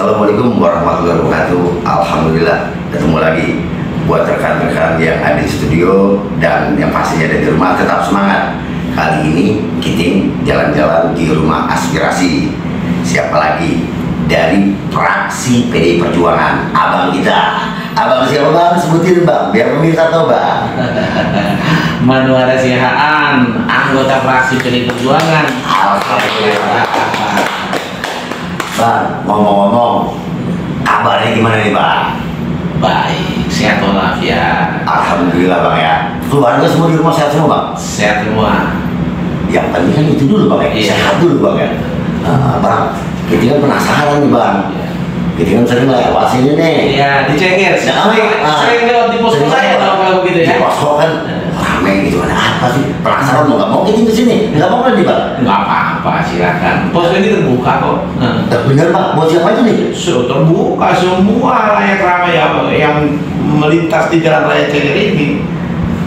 Assalamualaikum warahmatullahi wabarakatuh. Alhamdulillah ketemu lagi. Buat rekan-rekan yang ada di studio dan yang pastinya ada di rumah, tetap semangat. Kali ini kita jalan-jalan di rumah aspirasi. Siapa lagi? Dari fraksi PDI Perjuangan, abang kita. Abang siapa bang? Sebutin bang, biar pemirsa tahu bang. Manuara Sihaan, anggota fraksi PDI Perjuangan. Alhamdulillah. Bang, ngomong-ngomong, kabarnya gimana nih bang? Baik, sehat walafiat. Alhamdulillah bang ya. Keluarga semua di rumah sehat semua bang? Sehat semua. Yang penting kan itu dulu bang ya, Iya. sehat dulu bang ya. Bang, kita kan penasaran nih bang. Kita kan sering lewat sini nih. Iya, dicengir. Sering lewat di posko saya kalau begitu ya. Di posko kan rame gitu, ada apa sih? Penasaran mau nggak mau kita ke sini? Nggak apa-apa nih bang? Nggak apa-apa, silakan. Posko ini terbuka kok. Bener bang, buat siapa aja nih? Terbuka semua layak ramai yang melintas di jalan raya Cengir ini.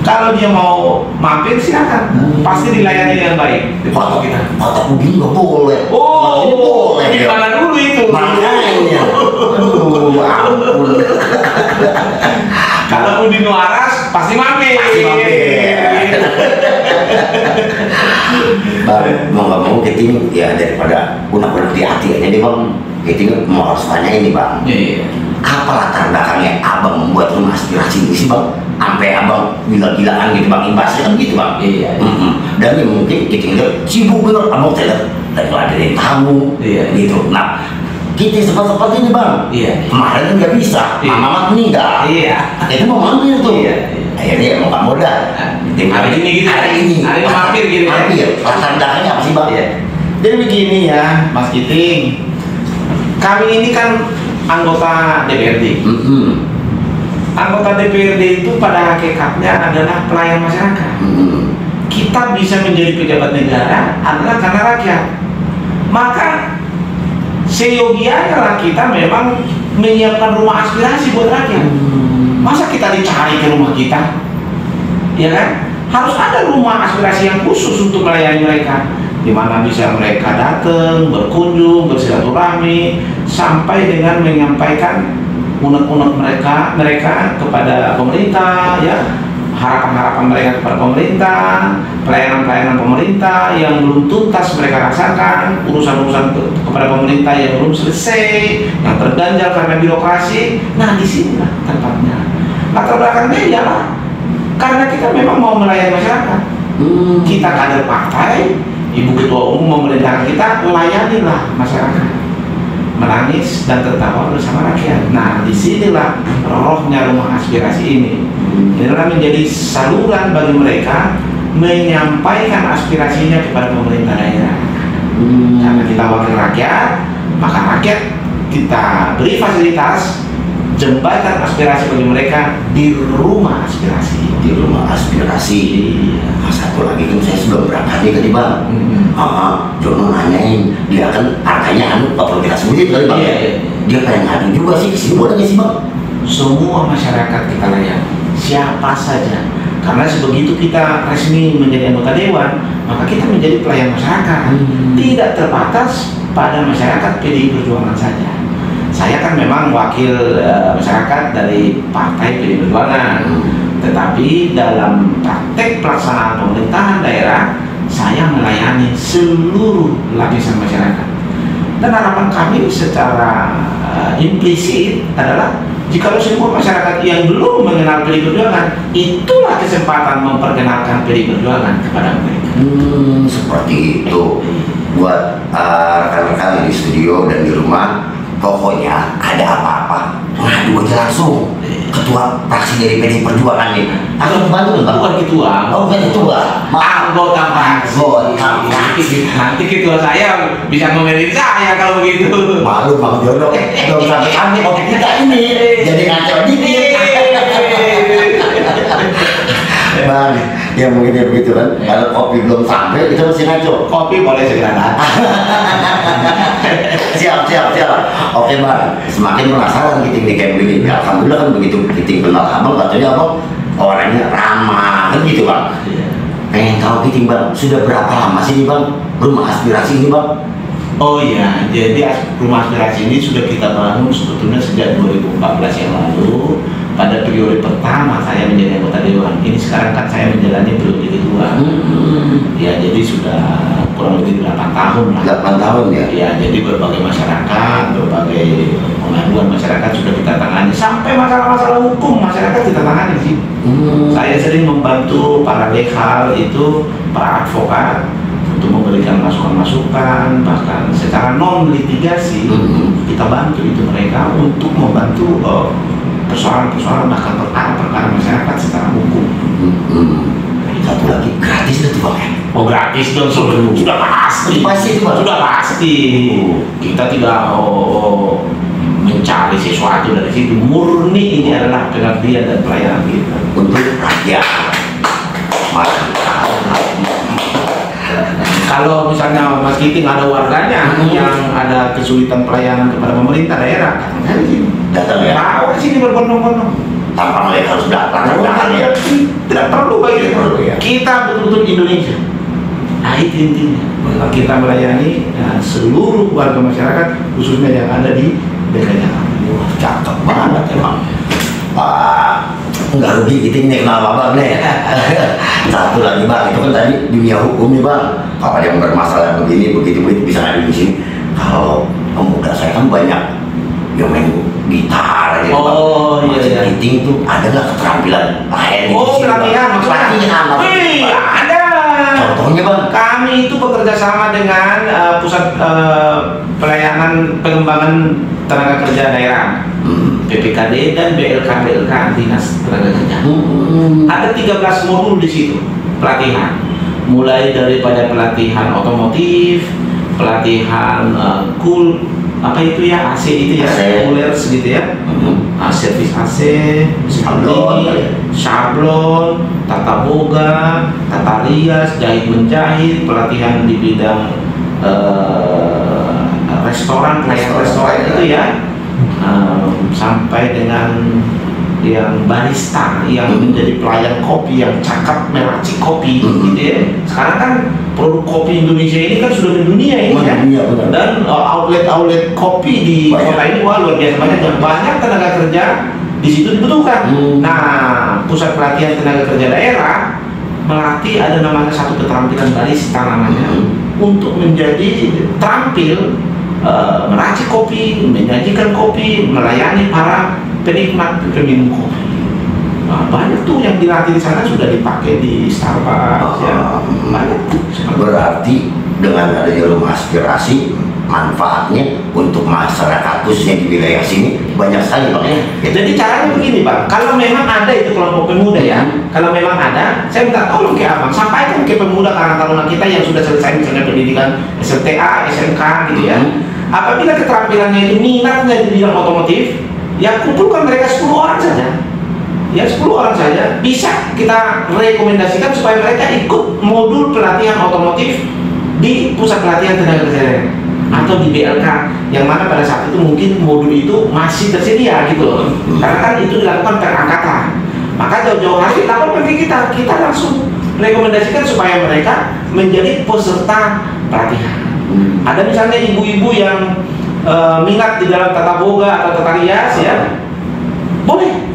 Kalau dia mau mampir silakan, pasti dilayani dengan baik di posko kita. Foto begini nggak boleh. Oh, ini boleh ya. gimana dulu itu? Makanya. Aduh, ampun. Kalau di Nuaras pasti mampir. Pasti mampir. Bang, mau nggak mau kita ya daripada unek-unek di hati aja nih bang, kita mau harus tanya ini bang. Iya. Apa latar belakangnya abang membuat rumah aspirasi ini sih bang? Sampai abang gila-gilaan gitu bang, imbasnya kan gitu bang. Iya. Dan ya mungkin kita ngeliat sibuk bener, abang tidak ada yang tamu. Iya. Gitu. Nah, kita sempat-sempat ini bang. Iya. Kemarin kan nggak bisa, Iya. mama meninggal. Iya. Itu mau mampir tuh. Iya. Akhirnya mau nggak modal. Hari ini gitu. Hari ini mampir gitu ya. Mampir. Latar belakangnya apa sih bang? Iya. Jadi begini ya, Mas Kiting. Kami ini kan anggota DPRD. Anggota DPRD itu pada hakikatnya adalah pelayan masyarakat. Kita bisa menjadi pejabat negara adalah karena rakyat. Maka seyogianya lah kita memang menyiapkan rumah aspirasi buat rakyat. Masa kita dicari ke rumah kita? Ya kan? Harus ada rumah aspirasi yang khusus untuk melayani mereka, di mana bisa mereka datang, berkunjung, bersilaturahmi, sampai dengan menyampaikan unek-unek mereka kepada pemerintah, ya, harapan-harapan mereka kepada pemerintah, pelayanan-pelayanan pemerintah yang belum tuntas mereka rasakan, urusan-urusan kepada pemerintah yang belum selesai, yang terganjal karena birokrasi. Nah, disinilah tempatnya. Latar belakangnya ialah karena kita memang mau melayani masyarakat. Kita kader partai, Ibu Ketua Umum memerintahkan kita, layanilah masyarakat, menangis dan tertawa bersama rakyat. Nah, disinilah rohnya rumah aspirasi ini. Inilah menjadi saluran bagi mereka menyampaikan aspirasinya kepada pemerintah daerah. Karena kita wakil rakyat, maka rakyat kita beri fasilitas jembatan aspirasi bagi mereka di rumah aspirasi. Di rumah aspirasi. Nah, satu lagi kan saya sudah berangkat nih tadi bang. Jono nanyain, dia kan harganya anu, apa perlu kita sebutin kali bang? Iya. Dia pengen ngadu juga sih, kesini boleh nggak sih bang? Semua masyarakat kita layani, siapa saja. Karena sebegitu kita resmi menjadi anggota dewan, maka kita menjadi pelayan masyarakat. Tidak terbatas pada masyarakat PDI Perjuangan saja. Saya kan memang wakil masyarakat dari Partai PDI Perjuangan, tetapi dalam praktek pelaksanaan pemerintahan daerah, saya melayani seluruh lapisan masyarakat. Dan harapan kami secara implisit adalah jika semua masyarakat yang belum mengenal PDI Perjuangan, itulah kesempatan memperkenalkan PDI Perjuangan kepada mereka. Seperti itu. Buat rekan-rekan di studio dan di rumah, pokoknya ada apa-apa ngadu aja langsung ketua fraksi dari PDI Perjuangan nih. Aku bantu nggak? Bukan ketua. Oh, bukan ketua. Anggota fraksi. Nanti ketua saya bisa ngomelin saya kalau begitu. Malu bang Jono. Belum sampai kami kopi kita ini jadi ngaco dikit. Bang, ya mungkin ya begitu kan. Kalau kopi belum sampai, kita masih ngaco. Kopi boleh segera datang. Siap. Oke bang, semakin penasaran kita kayak begini. Ya, alhamdulillah kan begitu kita kenal abang, katanya abang orangnya ramah kan gitu bang. Pengen tahu kita bang, sudah berapa lama sih nih bang rumah aspirasi ini bang? Oh iya, jadi rumah aspirasi ini sudah kita bangun sebetulnya sejak 2014 yang lalu. Pada periode pertama saya menjadi anggota dewan. Ini sekarang kan saya menjalani periode kedua. Ya, jadi sudah kurang lebih 8 tahun lah. 8 tahun ya? Ya, jadi berbagai masyarakat, berbagai pengaduan masyarakat sudah kita tangani. Sampai masalah-masalah hukum masyarakat kita tangani sih. Saya sering membantu para legal itu, para advokat untuk memberikan masukan-masukan, bahkan secara non litigasi kita bantu itu mereka untuk membantu persoalan-persoalan bahkan perkara-perkara masyarakat secara hukum. Satu lagi gratis itu Bang. Oh gratis dong, sudah pasti. Pasti itu Bang. Sudah pasti. Kita tidak mencari sesuatu dari situ. Murni ini adalah pengabdian dan pelayanan kita untuk rakyat. Kalau misalnya Mas Kiting ada warganya yang ada kesulitan pelayanan kepada pemerintah daerah, datang ya. Tahu sini berbondong-bondong. Tanpa mereka harus datang ya. Tidak perlu bagi ya. kita betul-betul Indonesia. Nah itu intinya. Kita melayani seluruh warga masyarakat khususnya yang ada di daerah Jakarta. Wah, cakep banget emang. Pak, nggak rugi kita ini kenal Abang nih. Satu lagi Bang, itu kan tadi dunia hukum nih Bang. Kalau yang bermasalah begini, begitu bisa ngadu di sini. Kalau pemuda saya kan banyak yang main gitar aja. Oh Bang. iya. Meeting tuh ada nggak keterampilan lain? Oh pelatihan maksudnya? Pelatihan. Ada. Contohnya Bang? Kami itu bekerja sama dengan pusat pelayanan pengembangan tenaga kerja daerah. PPKD dan BLK Dinas Tenaga Kerja. Ada 13 modul di situ pelatihan. Mulai daripada pelatihan otomotif, pelatihan apa itu ya AC itu ya, reguler segitu ya. Servis AC, sablon, tata boga, tata rias, jahit menjahit, pelatihan di bidang restoran, pelayanan restoran itu ya. Sampai dengan yang barista yang menjadi pelayan kopi yang cakap meracik kopi gitu ya. Sekarang kan produk kopi Indonesia ini kan sudah mendunia ini ya. Dan outlet kopi di kota ini wah luar biasa banyak tenaga kerja di situ dibutuhkan. Nah, pusat pelatihan tenaga kerja daerah melatih ada namanya satu keterampilan barista namanya untuk menjadi terampil meracik kopi, menyajikan kopi, melayani para penikmat peminum kopi. Nah, banyak tuh yang dilatih di sana sudah dipakai di Starbucks ya. Banyak tuh. Berarti dengan adanya rumah aspirasi manfaatnya untuk masyarakat khususnya di wilayah sini banyak sekali Bang ya. Jadi caranya begini Bang, kalau memang ada itu kelompok pemuda ya, kalau memang ada, saya minta tolong ke Abang sampaikan ke pemuda karang taruna kita yang sudah selesai misalnya pendidikan SMTA, SMK gitu ya. Apabila keterampilannya itu minatnya di bidang otomotif, ya kumpulkan mereka 10 orang saja. Ya 10 orang saja bisa kita rekomendasikan supaya mereka ikut modul pelatihan otomotif di pusat pelatihan tenaga kerja atau di BLK yang mana pada saat itu mungkin modul itu masih tersedia gitu loh. Karena kan itu dilakukan per angkatan. Maka jauh-jauh hari lapor ke kita langsung rekomendasikan supaya mereka menjadi peserta pelatihan. Ada misalnya ibu-ibu yang minat di dalam tata boga atau tata rias ya, boleh.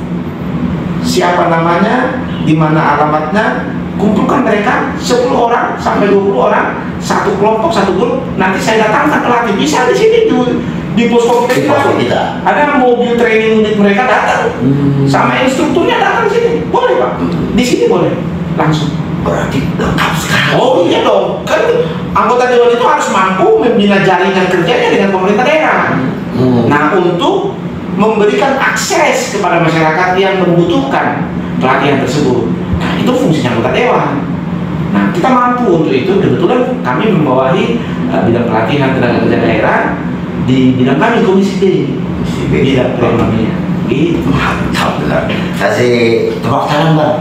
Siapa namanya, di mana alamatnya, kumpulkan mereka 10 orang sampai 20 orang, satu kelompok, satu grup. Nanti saya datangkan pelatih bisa di sini di posko kita. Ada mobil training unit mereka datang, sama instrukturnya datang di sini, boleh Pak. Di sini boleh langsung. Berarti lengkap sekali. Oh iya dong, kan anggota dewan itu harus mampu membina jaringan kerjanya dengan pemerintah daerah. Nah, untuk memberikan akses kepada masyarakat yang membutuhkan pelatihan tersebut. Nah, itu fungsinya anggota dewan. Nah, kita mampu untuk itu. Kebetulan kami membawahi bidang pelatihan tenaga kerja daerah di bidang kami Komisi B. Bidang perekonomian. Gitu. Mantap benar. Kasih tepuk tangan Bang.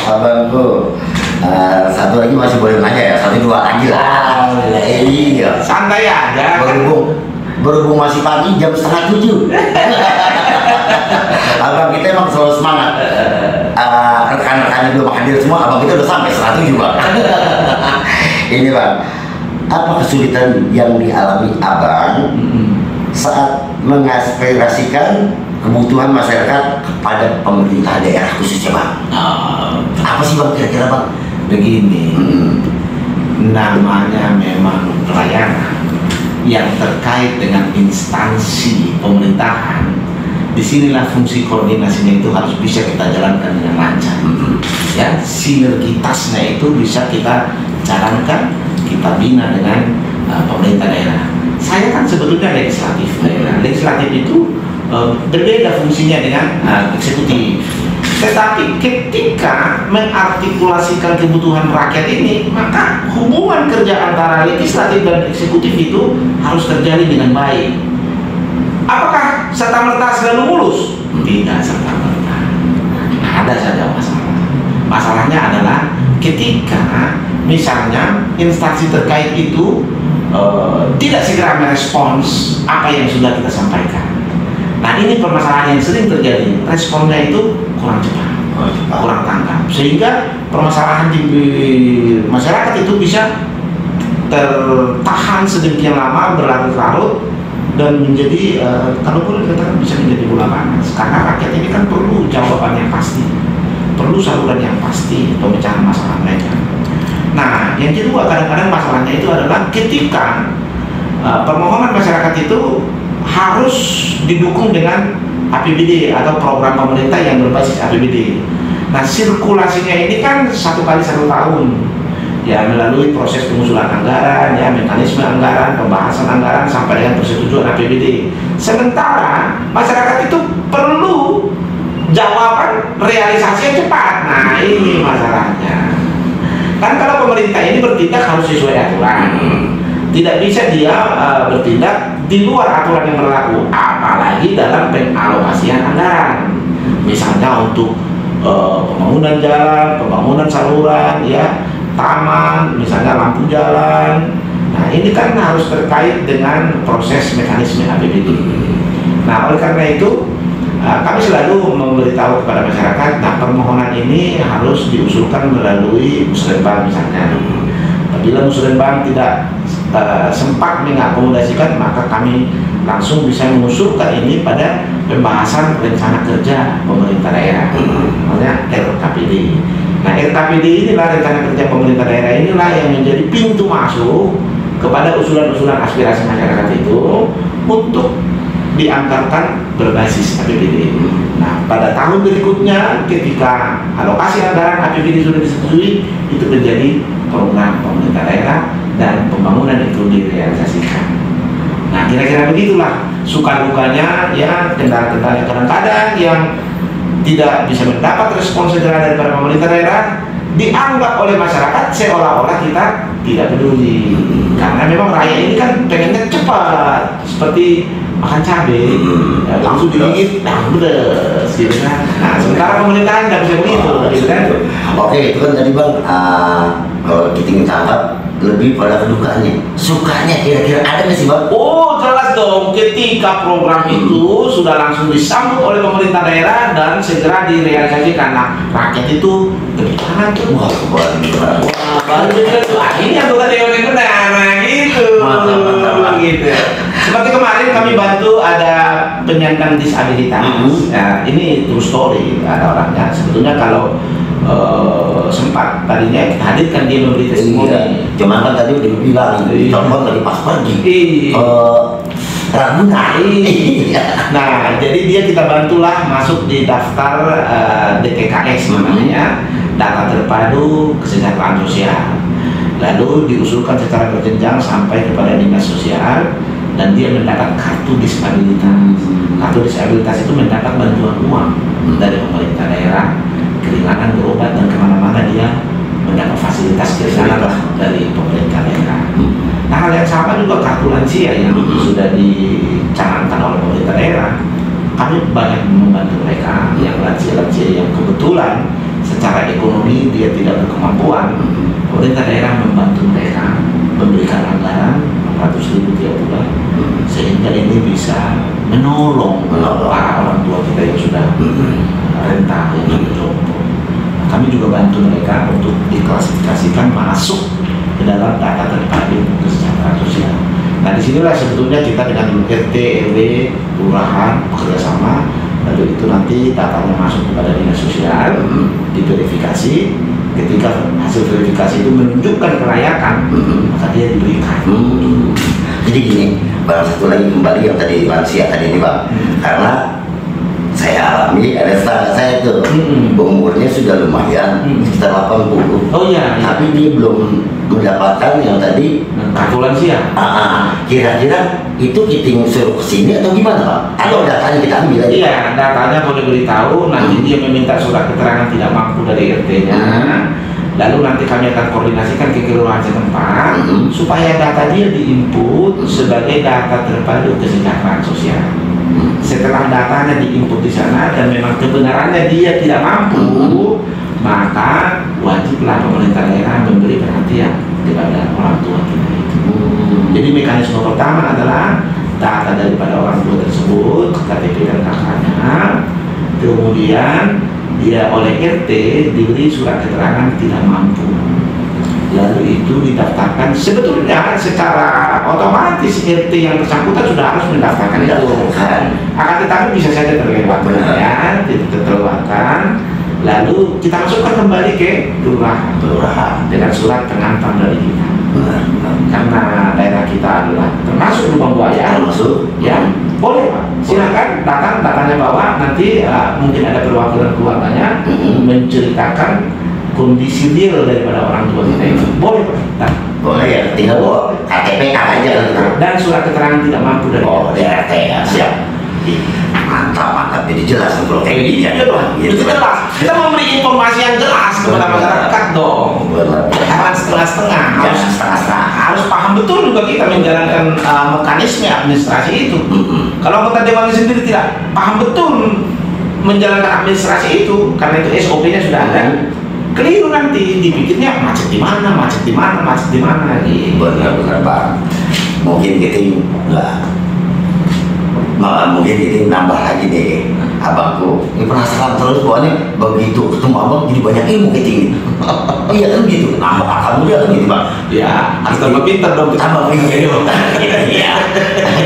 Abangku, satu lagi masih boleh nanya ya, 1-2 lagi lah. Iya. Santai aja. Berhubung masih pagi jam 6:30. Abang kita emang selalu semangat. Rekan-rekannya belum hadir semua, abang kita udah sampai 7 Bang. Ini Bang, apa kesulitan yang dialami Abang saat mengaspirasikan kebutuhan masyarakat kepada pemerintah daerah khususnya Bang? Apa sih Bang kira-kira Bang? Begini, namanya memang pelayanan yang terkait dengan instansi pemerintahan. Disinilah fungsi koordinasinya itu harus bisa kita jalankan dengan lancar. Ya, sinergitasnya itu bisa kita jalankan, kita bina dengan pemerintah daerah. Saya kan sebetulnya legislatif daerah. Legislatif itu berbeda fungsinya dengan eksekutif. Tetapi ketika mengartikulasikan kebutuhan rakyat ini, maka hubungan kerja antara legislatif dan eksekutif itu harus terjadi dengan baik. Apakah serta-merta selalu mulus? Tidak serta-merta. Ada saja masalah. Masalahnya adalah ketika misalnya instansi terkait itu tidak segera merespons apa yang sudah kita sampaikan. Nah, ini permasalahan yang sering terjadi. Responnya itu kurang cepat, kurang tanggap, sehingga permasalahan di masyarakat itu bisa tertahan sedemikian lama, berlarut-larut, dan menjadi kalau boleh dikatakan bisa menjadi bola panas. Karena rakyat ini kan perlu jawaban yang pasti, perlu saluran yang pasti pemecahan masalah mereka. Nah, yang kedua, kadang-kadang masalahnya itu adalah ketika permohonan masyarakat itu harus didukung dengan APBD atau program pemerintah yang berbasis APBD. Nah, sirkulasinya ini kan 1 kali 1 tahun, ya, melalui proses pengusulan anggaran, ya, mekanisme anggaran, pembahasan anggaran sampai dengan persetujuan APBD. Sementara masyarakat itu perlu jawaban realisasi yang cepat. Nah, ini masalahnya. Kan kalau pemerintah ini bertindak harus sesuai aturan. Tidak bisa dia bertindak di luar aturan yang berlaku, apalagi dalam pengalokasian anggaran. Misalnya untuk pembangunan jalan, pembangunan saluran, ya, taman, misalnya lampu jalan. Nah, ini kan harus terkait dengan proses mekanisme APBD. Nah, oleh karena itu kami selalu memberitahu kepada masyarakat, nah, permohonan ini harus diusulkan melalui musrenbang misalnya. Apabila musrenbang tidak sempat mengakomodasikan, maka kami langsung bisa mengusulkan ini pada pembahasan rencana kerja pemerintah daerah, namanya RKPD. Nah, RKPD inilah, rencana kerja pemerintah daerah inilah yang menjadi pintu masuk kepada usulan-usulan aspirasi masyarakat itu untuk dianggarkan berbasis APBD. Nah, pada tahun berikutnya ketika alokasi anggaran APBD sudah disetujui, itu menjadi program pemerintah daerah dan pembangunan itu direalisasikan. Nah, kira-kira begitulah suka-dukanya, ya, kendala-kendala kadang-kadang yang tidak bisa mendapat respon segera dari pemerintah daerah dianggap oleh masyarakat seolah-olah kita tidak peduli, karena memang rakyat ini kan pengennya cepat, seperti makan cabai, ya, langsung digigit, nah beres, gitu kan. Nah, sementara pemerintahan nggak bisa begitu, gitu kan. Oke, itu kan tadi Bang, kalau kita tangkap lebih pada kedukaannya. Sukanya kira-kira ada nggak sih Bang? Oh, jelas dong, ketika program itu sudah langsung disambut oleh pemerintah daerah dan segera direalisasikan. Nah, rakyat itu gembira tuh. Wah, Baru bener tuh, ini anggota Dewan yang benar, nah gitu. Gitu. Seperti kemarin kami bantu ada penyandang disabilitas. Ya, ini true story, ada orangnya. Sebetulnya kalau sempat tadinya kita hadirkan dia memberi testimoni. Cuman kan tadi udah bilang, telepon tadi pas pagi. Ragunan. Nah, jadi dia kita bantulah masuk di daftar DTKS namanya, data terpadu kesejahteraan sosial. Lalu diusulkan secara berjenjang sampai kepada dinas sosial, dan dia mendapat kartu disabilitas. Kartu disabilitas itu mendapat bantuan uang dari pemerintah daerah, keringanan berobat, dan kemana-mana dia mendapat fasilitas keringanan dari pemerintah daerah. Nah, hal yang sama juga kartu lansia yang sudah dicanangkan oleh pemerintah daerah. Kami banyak membantu mereka yang lansia-lansia yang kebetulan secara ekonomi dia tidak berkemampuan. Pemerintah daerah membantu mereka, memberikan anggaran 400.000 tiap bulan, sehingga ini bisa menolong para orang tua kita yang sudah renta, yang sudah jompo. Kami juga bantu mereka untuk diklasifikasikan masuk ke dalam data terpadu kesejahteraan sosial. Nah disinilah sebetulnya kita dengan RT, RW, kelurahan bekerja sama, lalu itu nanti datanya masuk kepada dinas sosial, diverifikasi. Ketika hasil verifikasi itu menunjukkan kelayakan, maka dia diberikan. Jadi gini, bang, satu lagi kembali yang tadi lansia tadi ini bang, karena saya alami ada tetangga saya tuh, umurnya sudah lumayan, sekitar 80. Oh iya, tapi dia belum mendapatkan yang tadi kartu lansia. Kira-kira itu kita suruh kesini atau gimana bang? Atau datanya kita ambil aja? Iya, datanya boleh beritahu, nanti dia meminta surat keterangan tidak mampu dari RT-nya. Lalu nanti kami akan koordinasikan ke kelurahan setempat supaya data dia diinput sebagai data terpadu kesejahteraan sosial. Setelah datanya diinput di sana dan memang kebenarannya dia tidak mampu, maka wajiblah pemerintah daerah memberi perhatian kepada orang tua kita itu. Jadi mekanisme pertama adalah data daripada orang tua tersebut, KTP dan KK-nya, kemudian dia oleh RT diberi surat keterangan tidak mampu, lalu itu didaftarkan. Sebetulnya secara otomatis RT yang bersangkutan sudah harus mendaftarkan itu, akan tetapi bisa saja terlewatkan ya, terlewatkan. Lalu kita masukkan kembali ke kelurahan dengan surat pengantar dari kita. Karena daerah kita adalah termasuk lubang buaya, ya boleh Pak, silakan datanya bawa, nanti mungkin ada perwakilan keluarganya menceritakan kondisi real daripada orang tua kita itu. Boleh Pak? Boleh ya, tinggal bawa KTP aja dan surat keterangan tidak mampu dari RT ya, siap. Mantap, jadi jelas kalau kayak gini ya. Itu jelas. Kita memberi informasi yang jelas kepada masyarakat dong. Jangan setengah-setengah. Harus paham betul juga kita menjalankan mekanisme administrasi itu. Kalau anggota dewan sendiri tidak paham betul menjalankan administrasi itu, karena itu SOP-nya sudah ada, keliru nanti dipikirnya macet di mana. Benar Pak. Mungkin kita mungkin ini nambah lagi deh, abangku ini penasaran terus bahwa begitu ketemu abang jadi banyak ilmu kita ini. Iya kan gitu, nambah kamu dia kan gitu bang. Ya harus tambah pintar dong, tambah pintar. Iya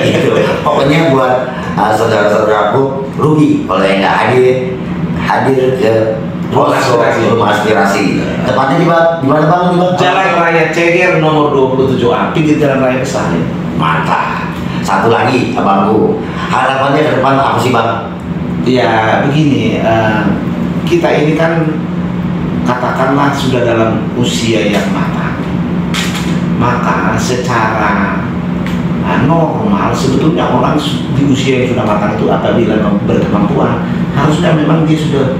gitu. Pokoknya buat saudara-saudaraku rugi kalau yang nggak hadir ke rumah aspirasi. Tepatnya di mana bang? Jalan Raya Ceger nomor 27A, pinggir Jalan Raya Besar. Mantap. Satu lagi abangku, harapannya ke depan apa sih bang? Ya begini, kita ini kan katakanlah sudah dalam usia yang matang, maka secara normal sebetulnya orang di usia yang sudah matang itu apabila berkemampuan harusnya memang dia sudah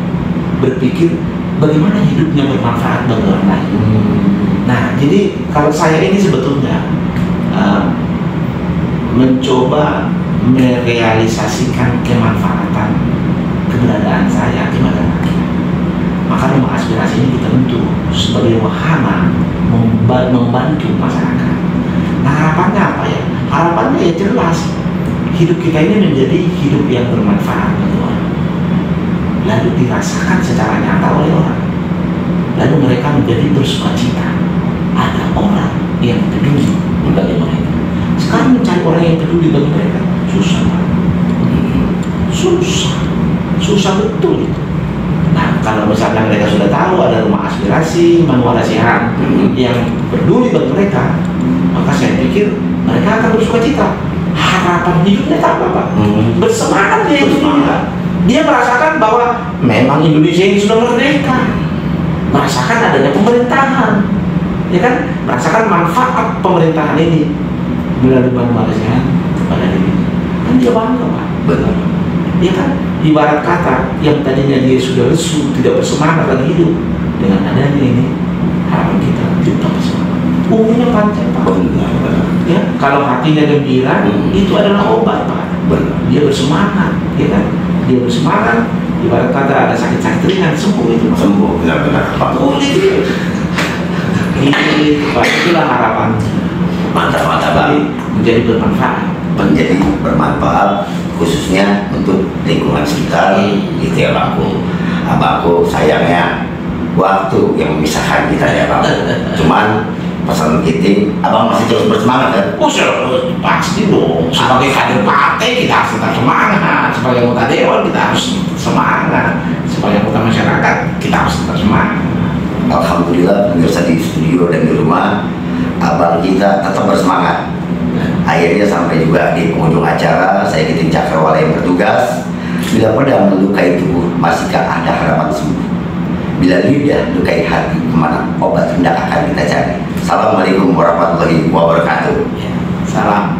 berpikir bagaimana hidupnya bermanfaat bagi orang lain. Nah jadi kalau saya ini sebetulnya mencoba merealisasikan kemanfaatan keberadaan saya kepada rakyat. Maka rumah aspirasi ini kita bentuk sebagai wahana membantu masyarakat. Nah harapannya apa ya? Harapannya ya jelas, hidup kita ini menjadi hidup yang bermanfaat bagi orang, lalu dirasakan secara nyata oleh orang, lalu mereka menjadi bersukacita. Ada orang yang peduli bagi mereka. Sekarang mencari orang yang peduli bagi mereka susah, susah betul itu. Nah kalau misalnya mereka sudah tahu ada rumah aspirasi, manual nasihat yang peduli bagi mereka, maka saya pikir mereka akan bersukacita. Harapan hidupnya tak apa-apa, bersemangat dia itu juga. Dia merasakan bahwa memang Indonesia ini sudah merdeka, merasakan adanya pemerintahan, ya kan, merasakan manfaat pemerintahan ini melalui manual nasihat kepada dirinya. Kan dia bangga Pak. Benar. Ya kan, ibarat kata yang tadinya dia sudah lesu, tidak bersemangat lagi hidup, dengan adanya ini harapan kita tetap bersemangat. Umumnya panjang Pak. Benar. Ya, kalau hatinya gembira, itu adalah obat Pak. Benar. Dia bersemangat, ya kan? Dia bersemangat, ibarat kata ada sakit-sakit ringan sembuh itu. Sembuh, benar-benar Pak. Boleh. Ini Pak, itulah harapan. Mantap Bang. Menjadi bermanfaat khususnya untuk lingkungan sekitar. Gitu ya abangku sayangnya waktu yang memisahkan kita ya Bang. Cuman pesan kita, abang masih terus bersemangat kan? Pasti dong. Sebagai kader partai kita harus tetap semangat. Sebagai anggota dewan kita harus semangat. Sebagai anggota masyarakat kita harus tetap semangat. Alhamdulillah pemirsa di studio dan di rumah, abang kita tetap bersemangat. Akhirnya sampai juga di penghujung acara, saya Kiting Cakrawala yang bertugas. Bila pedang melukai tubuh, masihkah ada harapan sembuh? Bila lidah lukai hati, kemana obat hendak akan kita cari? Assalamualaikum warahmatullahi wabarakatuh. Salam.